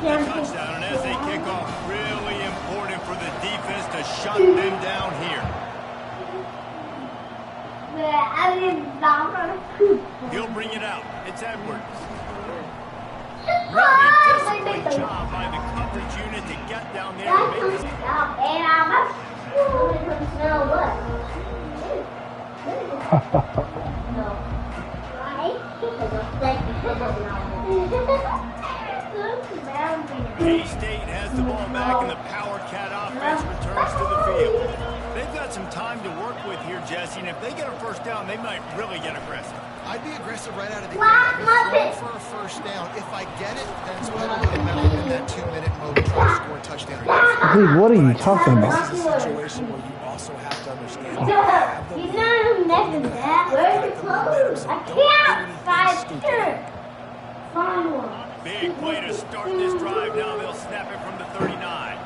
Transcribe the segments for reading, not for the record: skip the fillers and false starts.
the touchdown, and as they kick off, really important for the defense to shut them down here. He'll bring it out. It's Edwards. Really disciplined job by the coverage unit to get down there and make this. K-State has the ball back, and the Power Cat offense returns to the field. They've got some time to work with here, Jesse, and if they get a first down, they might really get aggressive. I'd be aggressive right out of the gate. I'm for a first down. If I get it, then it's totally about in that 2-minute mode to try to score a touchdown. Dude, what are you talking about? This is a situation where you also have to understand You know nothing that. Where's the clothes? I can't find it. Find one. Big play to start this drive. Now they'll snap it from the 39.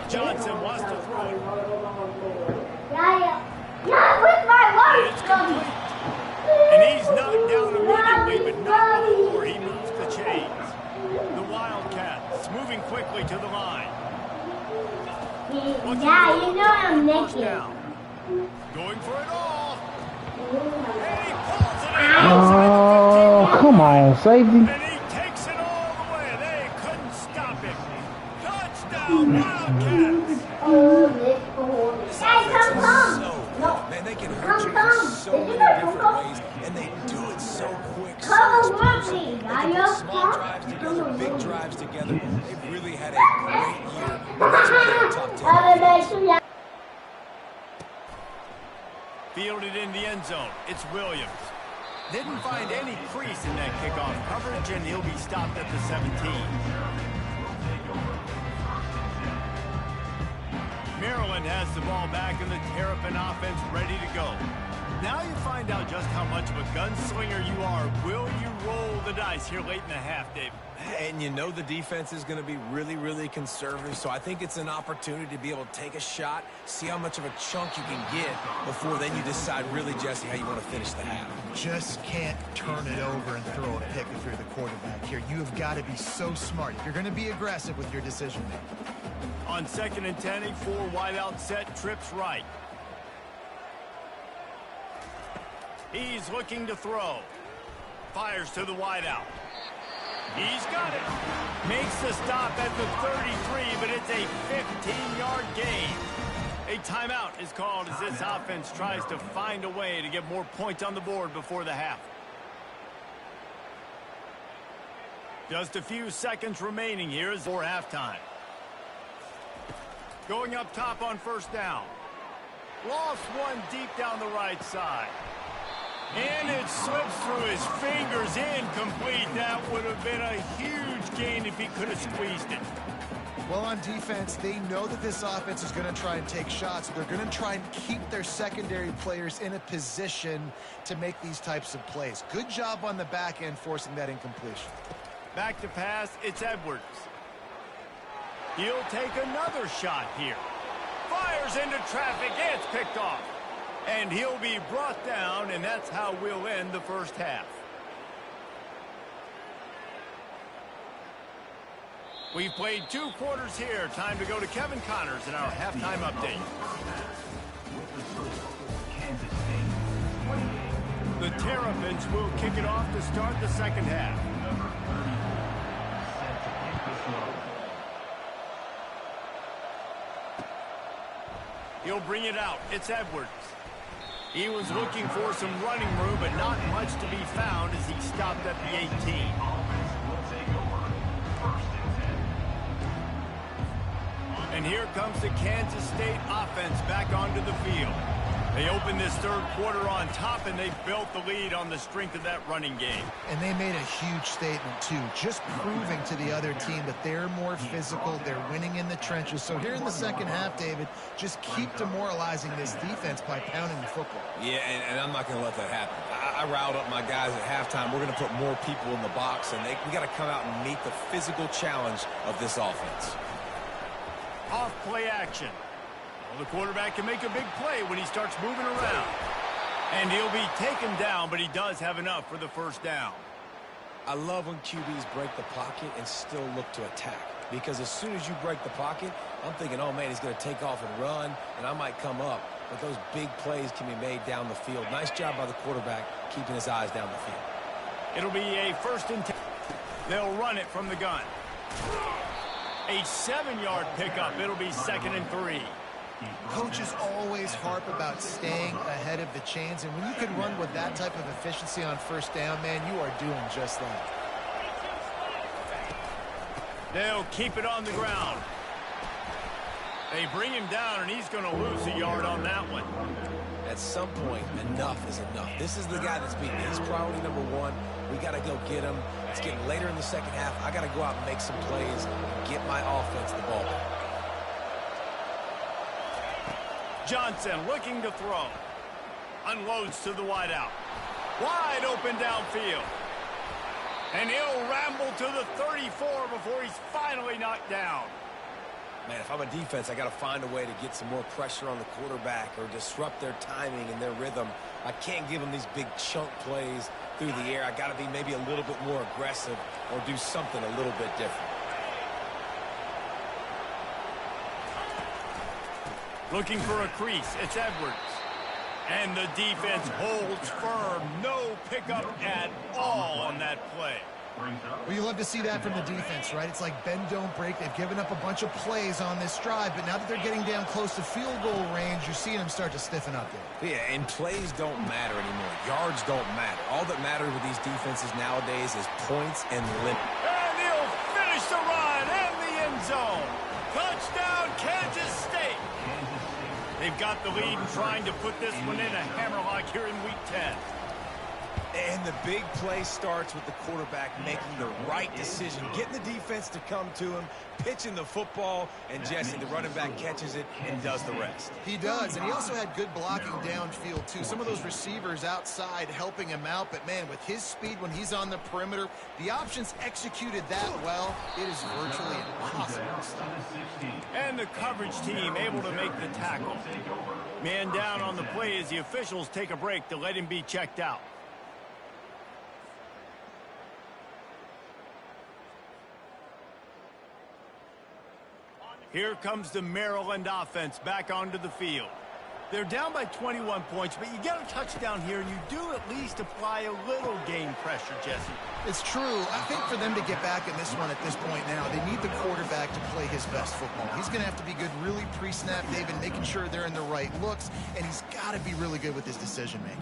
Johnson wants to throw it. Yeah, with my watch. It's complete. And he's knocked down immediately, but not before he moves the chains. The Wildcats moving quickly to the line. Yeah, you know I'm naked. Going for it all. And he pulls it in. Oh, come on, safety. And he takes it all the way. They couldn't stop him. Touchdown, Wildcats. Hey, come. Man, they can hurt you in so many different ways, and they do it so quick. So explosive. They can put small drives together, big drives together. They've really had a great year. That's why they're top 10. Fielded in the end zone. It's Williams. Didn't find any crease in that kickoff coverage, and he'll be stopped at the 17. Maryland has the ball back, and the Terrapin offense ready to go. Now you find out just how much of a gunslinger you are. Will you roll the dice here late in the half, Dave? And you know the defense is going to be really, really conservative, so I think it's an opportunity to be able to take a shot, see how much of a chunk you can get before then you decide really, Jesse, how you want to finish the half. Just can't turn it over and throw a pick if you're the quarterback here. You have got to be so smart. You're going to be aggressive with your decision making. On 2nd and 10, a 4 wide out set, trips right. He's looking to throw. Fires to the wide out. He's got it. Makes the stop at the 33, but it's a 15-yard gain. A timeout is called as this offense tries to find a way to get more points on the board before the half. Just a few seconds remaining here for halftime. Going up top on first down. Lost one deep down the right side. And it slips through his fingers, incomplete. That would have been a huge gain if he could have squeezed it. Well, on defense, they know that this offense is going to try and take shots. They're going to try and keep their secondary players in a position to make these types of plays. Good job on the back end forcing that incompletion. Back to pass, it's Edwards. He'll take another shot here. Fires into traffic, it's picked off. And he'll be brought down, and that's how we'll end the first half. We've played 2 quarters here. Time to go to Kevin Connors in our halftime update. The Terrapins will kick it off to start the second half. He'll bring it out. It's Edwards. He was looking for some running room, but not much to be found as he stopped at the 18. And here comes the Kansas State offense back onto the field. They opened this third quarter on top, and they built the lead on the strength of that running game. And they made a huge statement, too, just proving to the other team that they're more physical, they're winning in the trenches. So here in the second half, David, just keep demoralizing this defense by pounding the football. Yeah, and I'm not going to let that happen. I riled up my guys at halftime. We're going to put more people in the box, and we got to come out and meet the physical challenge of this offense. Off play action. Well, the quarterback can make a big play when he starts moving around. And he'll be taken down, but he does have enough for the first down. I love when QBs break the pocket and still look to attack. Because as soon as you break the pocket, I'm thinking, oh, man, he's going to take off and run, and I might come up. But those big plays can be made down the field. Nice job by the quarterback keeping his eyes down the field. It'll be a 1st and 10. They'll run it from the gun. A 7-yard pickup. It'll be 2nd and 3. Coaches always harp about staying ahead of the chains, and when you can run with that type of efficiency on 1st down, man, you are doing just that. They'll keep it on the ground. They bring him down, and he's going to lose a yard on that one. At some point, enough is enough. This is the guy that's beating me. He's priority number 1. We got to go get him. It's getting later in the second half. I got to go out and make some plays and get my offense the ball back. Johnson looking to throw. Unloads to the wideout. Wide open downfield. And he'll ramble to the 34 before he's finally knocked down. Man, if I'm a defense, I got to find a way to get some more pressure on the quarterback or disrupt their timing and their rhythm. I can't give them these big chunk plays through the air. I got to be maybe a little bit more aggressive or do something a little bit different. Looking for a crease. It's Edwards. And the defense holds firm. No pickup at all on that play. Well, you love to see that from the defense, right? It's like bend, don't break. They've given up a bunch of plays on this drive, but now that they're getting down close to field goal range, you're seeing them start to stiffen up there. Yeah, and plays don't matter anymore. Yards don't matter. All that matters with these defenses nowadays is points and limit. And he'll finish the run and the end zone. Touchdown, Kansas State. They've got the lead and trying to put this one in a hammerlock here in Week 10. And the big play starts with the quarterback making the right decision, getting the defense to come to him, pitching the football, and Jesse, the running back, catches it and does the rest. He does, and he also had good blocking downfield, too. Some of those receivers outside helping him out, but, man, with his speed when he's on the perimeter, the options executed that well, it is virtually impossible to stop. And the coverage team able to make the tackle. Man down on the play as the officials take a break to let him be checked out. Here comes the Maryland offense back onto the field. They're down by 21 points, but you get a touchdown here, and you do at least apply a little game pressure, Jesse. It's true. I think for them to get back in this one at this point now, they need the quarterback to play his best football. He's going to have to be good really pre-snap, David, making sure they're in the right looks, and he's got to be really good with his decision-making.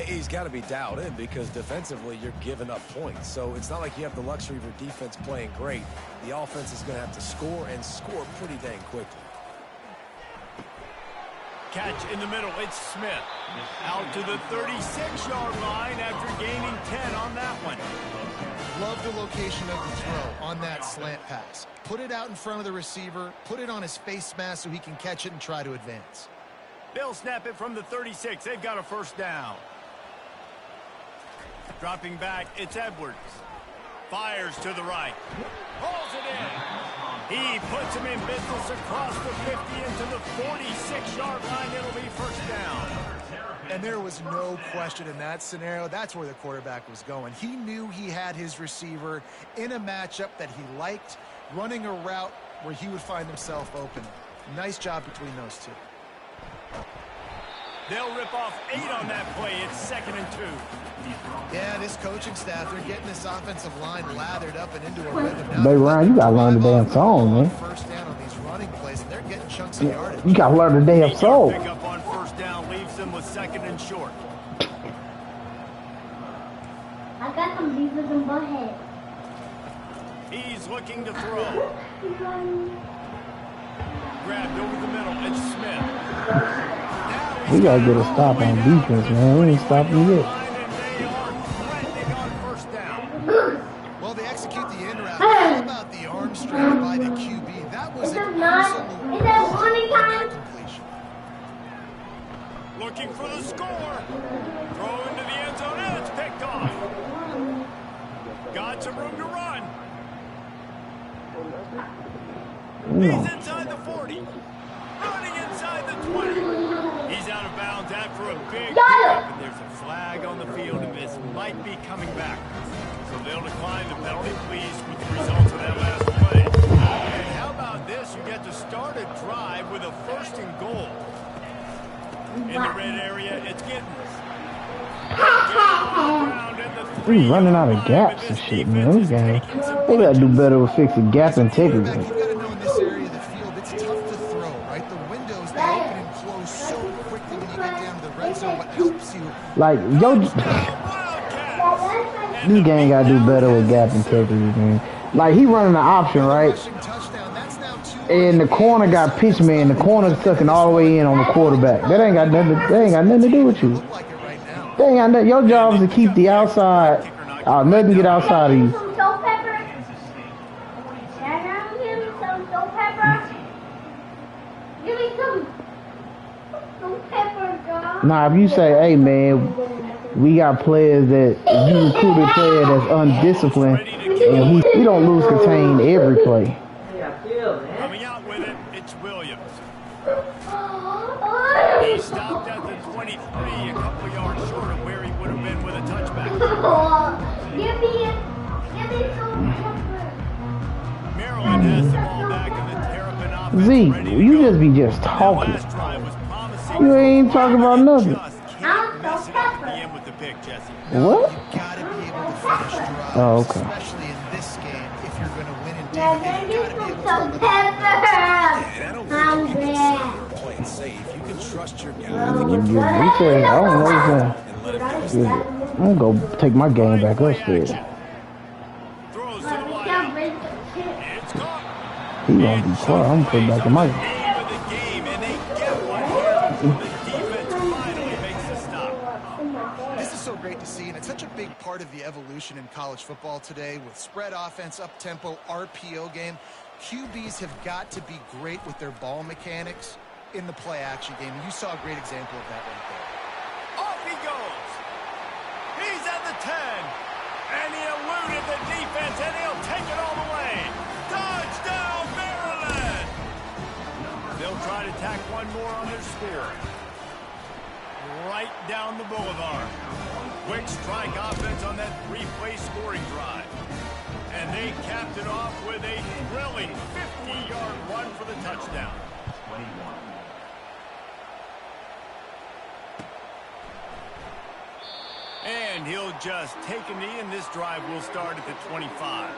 He's got to be dialed in because defensively you're giving up points. So it's not like you have the luxury of your defense playing great. The offense is going to have to score and score pretty dang quickly. Catch in the middle. It's Smith. Out to the 36-yard line after gaining 10 on that one. Love the location of the throw on that slant pass. Put it out in front of the receiver. Put it on his face mask so he can catch it and try to advance. They'll snap it from the 36. They've got a 1st down. Dropping back, it's Edwards. Fires to the right. Pulls it in. He puts him in business across the 50 into the 46-yard line. It'll be 1st down. And there was no question in that scenario. That's where the quarterback was going. He knew he had his receiver in a matchup that he liked, running a route where he would find himself open. Nice job between those two. They'll rip off 8 on that play. It's 2nd and 2. Yeah, this coaching staff, they're getting this offensive line lathered up and into a rhythm. Hey, Ryan, you gotta learn the damn song, man. 1st down on these running plays, and they're getting chunks of yardage. You gotta learn the damn song. Pick up on 1st down leaves them with 2nd and short. I got some beavers in my head. He's looking to throw. Grabbed over the middle. It's Smith. We gotta get a stop on defense, man. We ain't stopping yet. Well, they execute the in route. How about the arm strength by the QB? That was an absolute completion. Looking for the score. Throw into the end zone, and it's picked off. Got some room to run. He's inside the 40. Running inside the 20. He's out of bounds after a big pickup, and there's a flag on the field, and this might be coming back. So they'll declare certainly pleased with the results of that last play. And how about this? You get to start a drive with a 1st and goal. In the red area, it's Gittens. He's running out of gaps and shit, man. This game, they gotta do better with fixing gap integrity. You've got to know in this area of the field, it's tough to throw, right? The windows, they open and close so quickly when you get down to the red zone. What helps you? Like, yo, this game gotta do better with gap integrity, man. Like, he running the option, right? And the corner got pitched, man. The corner's sucking all the way in on the quarterback. That ain't got nothing to do with you. That ain't got nothing. Your job is to keep the outside. Nothing get outside of you. Nah, if you say, hey, man, we got players that you recruited a player that's undisciplined, and he don't lose contain every play. Coming out with it, it's Williams. He stopped at the 23, a couple yards short of where he would have been with a touchback. Maryland has the ball back in the Terrapin offense. Zeke, you just be just talking. You ain't talking about nothing. What? Oh, okay. Especially in this game, if you're going to win and Yeah, then you put some pepper. Play it safe. You can trust your guy. I I don't know I'm gonna go take my game back upstairs. Throws to the wide. It's caught. He gonna be quiet. I'm gonna put it back in my Name of the game, and they get one here. The defense finally makes a stop. This is so great to see, and it's such a big part of the evolution in college football today with spread offense, up-tempo, RPO game. QBs have got to be great with their ball mechanics in the play-action game, and you saw a great example of that right there. Off he goes. He's at the 10. And he eluded the defense, and he'll take it all the way. Touchdown, Maryland! They'll try to tack one more on their score. Right down the boulevard. Quick strike offense on that 3-play scoring drive. And they capped it off with a thrilling 50-yard run for the touchdown. And he'll just take a knee, and this drive will start at the 25.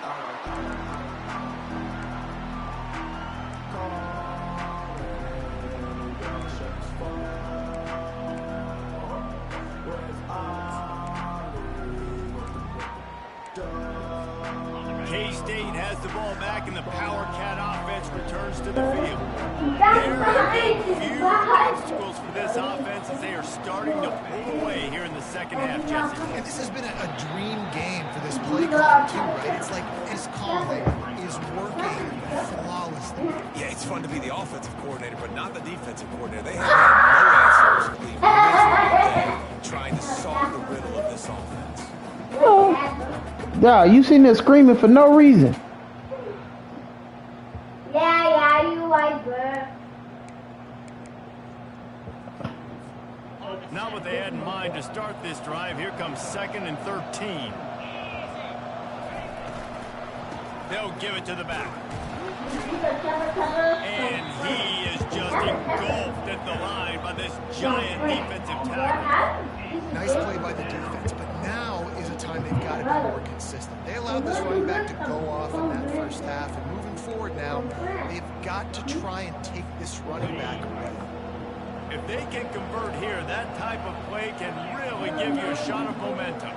K-State has the ball back, and the Power Cat offense returns to the field. There have been few obstacles for this offense as they are starting to pull away here in the second half, Jesse. And this has been a dream game for this play clock, too, right? It's like his calling is working flawlessly. Yeah, it's fun to be the offensive coordinator, but not the defensive coordinator. They have had no answers. Trying to solve the riddle of this offense. Yeah, you sitting there screaming for no reason. Yeah, you like that. Not what they had in mind to start this drive. Here comes 2nd and 13. They'll give it to the back. And he is just engulfed at the line by this giant defensive tackle. Nice play by the defense, but now is a time they've got to be more consistent. They allowed this running back to go off in that first half, and moving forward now, they've got to try and take this running back away. If they can convert here, that type of play can really give you a shot of momentum.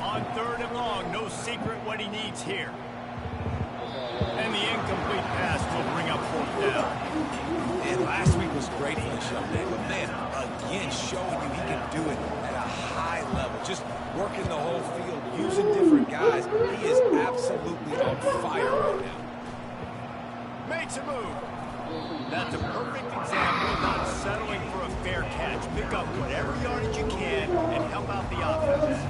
On 3rd and long, no secret what he needs here. And the incomplete pass will bring up 4th down. And last week was great for this young man, but man, again, showing you he can do it at a high level. Just working the whole field, using different guys. He is absolutely on fire right now. Makes a move. That's a perfect example of not settling for a fair catch. Pick up whatever yardage you can and help out the offense.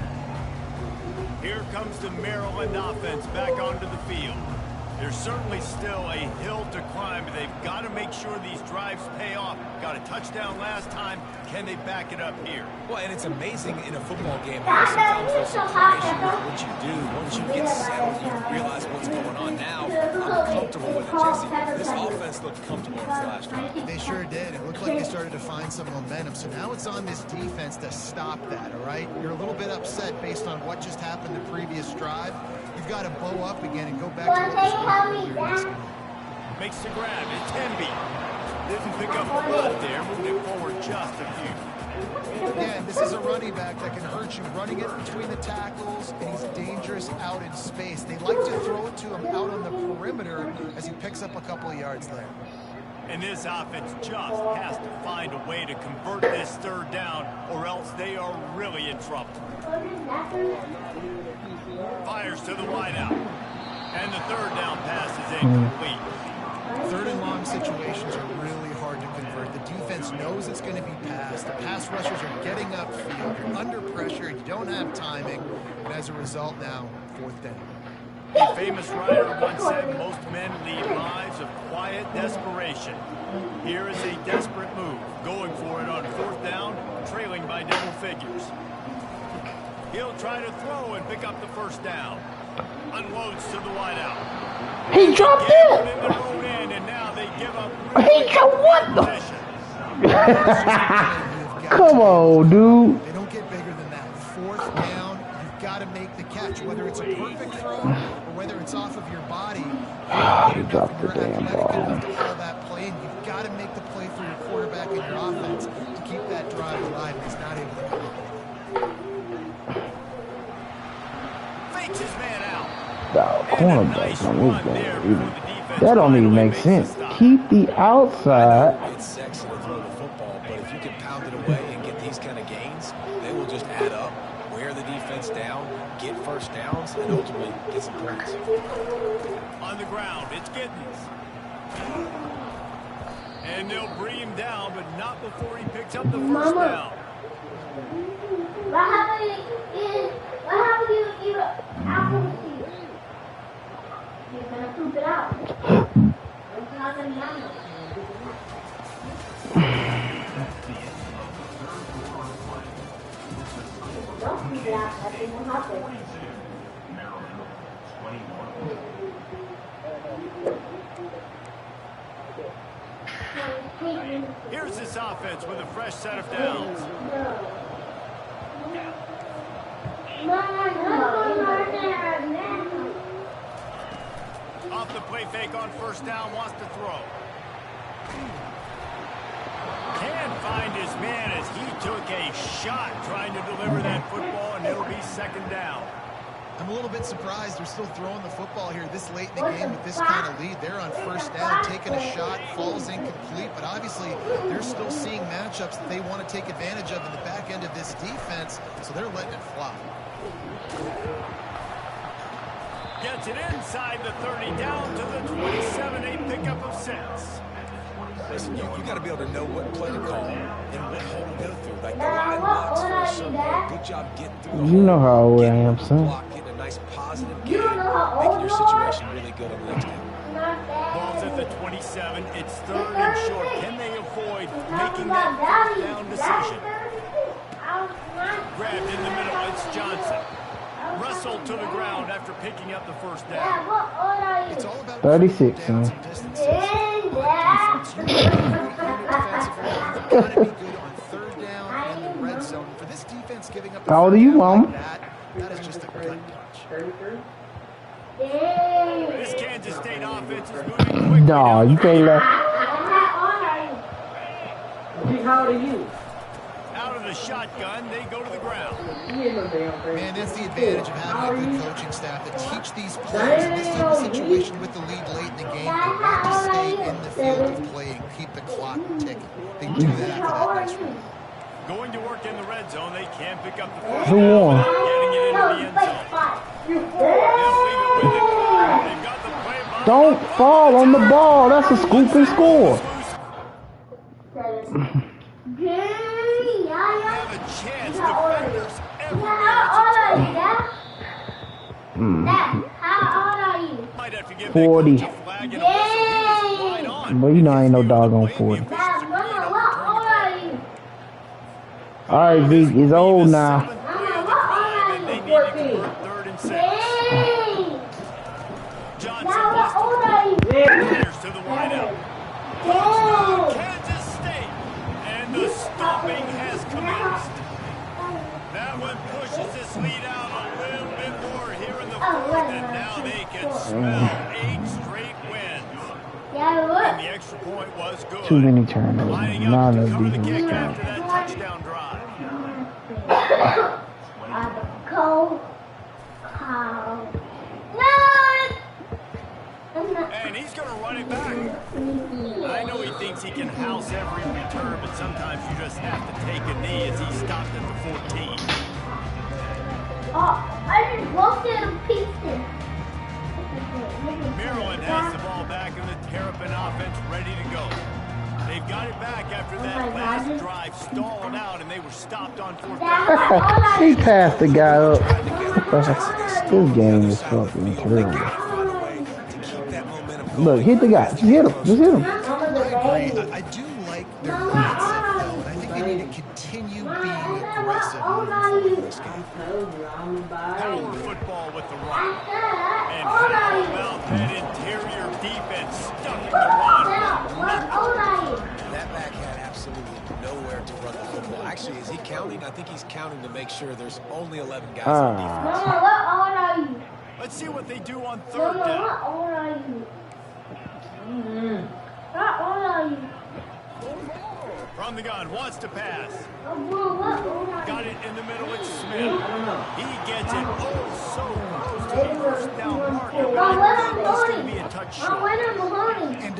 Here comes the Maryland offense back onto the field. There's certainly still a hill to climb, but they've got to make sure these drives pay off. Got a touchdown last time. Can they back it up here? Well, and it's amazing in a football game how sometimes those situations, what you do, once you get settled comfortable with it, Jesse. This offense looked comfortable in flash drive. They sure did. It looked like they started to find some momentum. So now it's on this defense to stop that, all right? You're a little bit upset based on what just happened the previous drive. You've got to bow up again and go back to what was earlier in this game. Makes the grab. It's Temby. Didn't pick up a lot there. Moved it forward just a few. Again, this is a running back that can hurt you running it between the tackles, and he's dangerous out in space. They like to throw it to him out on the perimeter as he picks up a couple of yards there. And this offense just has to find a way to convert this third down, or else they are really in trouble. Fires to the wideout. And the third down pass is incomplete. Third and long situations are really hard to convert. The defense knows it's going to be passed. The pass rushers are getting upfield. You're under pressure. You don't have timing. And as a result now, fourth down. A famous writer once said most men lead lives of quiet desperation. Here is a desperate move. Going for it on fourth down, trailing by double figures. He'll try to throw and pick up the first down. Unloads to the wideout. He dropped it. And now they give up. He dropped what the? Come on, dude. They don't get bigger than that. Fourth down, you've got to make the catch, whether it's a perfect throw or whether it's off of your body. He dropped the damn ball. To call that play, and you've got to make the play for your quarterback and your offense to keep that drive alive. He's not able to do it. Fakes his man out. The cornerback on this game. That don't even make sense. Keep the outside. It's sexy to throw the football, but if you can pound it away and get these kind of gains, they will just add up, wear the defense down, get first downs, and ultimately get some points. On the ground, it's Giddens. And they'll bring him down, but not before he picks up the first down. What happened if you apple seed? You're gonna poop it out. It's not gonna happen. Don't poop it out. That thing will happen. Here's this offense with a fresh set of downs. Off the play fake on first down, wants to throw. Can't find his man as he took a shot trying to deliver that football, and it'll be second down. I'm a little bit surprised they're still throwing the football here this late in the game with this kind of lead. They're on first down, taking a shot, falls incomplete, but obviously they're still seeing matchups that they want to take advantage of in the back end of this defense, so they're letting it fly. Gets it inside the 30, down to the 27, a pickup of 6. Listen, you got to be able to know what play to call and what hole to go through. Like the line blocks for a certain way. Good job getting through. You know how old I am, son. Getting a nice positive game, making your situation really good on the next game. Ball's at the 27. It's third and short. Can they avoid making that first down decision? Grabbed in the middle. It's Johnson. Wrestled to the ground after picking up the first down. It's all about 36, son. How old are you, Mom? That is just a gut punch. This Kansas State offense is moving quickly. No, you can't let. How old are you? Out of the shotgun, they go to the ground. Man, that's the advantage of having a good coaching staff that teach these players in this type of situation with the lead late in the game. They have to stay in the field of play and keep the clock ticking. They do that after that nice run. Going to work in the red zone, they can pick up the first Who down won? without getting it into the end zone. They'll leave it with it. They've got the play by Don't fall on the ball. That's a scoop and score. Have a chance. Defenders everywhere. How old are you? Might have to give 40. that coach a flag and a whistle. He was right on. But you know I ain't no dog on 40. Dad, Mama, what old are you? All right, Vic, he's old now. Mama, what old are you? 14. Third and 6. Dang! Johnson Dad, wants what to old are you? Yeah, And now they can smell 8 straight wins. And the extra point was good. Too many turnovers. Lining Not up to enough cover the defense. kick after that touchdown drive. And he's going to run it back. I know he thinks he can house every return, but sometimes you just have to take a knee as he stopped at the 14. I just walked in a pieces. Maryland has the ball back and the Terrapin offense ready to go. They've got it back after that last drive stalled out and they were stopped on 4th down. He passed the guy up. This game is fucking terrible. Look, hit the guy. Just hit him. Just hit him. I agree. I do like their mindset, though, and I think they need to continue being aggressive moving forward in this game. Power football with the run. And how about that interior defense stuck in the run? That back had absolutely nowhere to run the football. Actually, is he counting? I think he's counting to make sure there's only 11 guys on defense. Let's see what they do on 3rd down. From the gun, wants to pass. Got it in the middle, it's Smith. He gets it so close to the 1st down marker, but I think he's going to be a touch short. And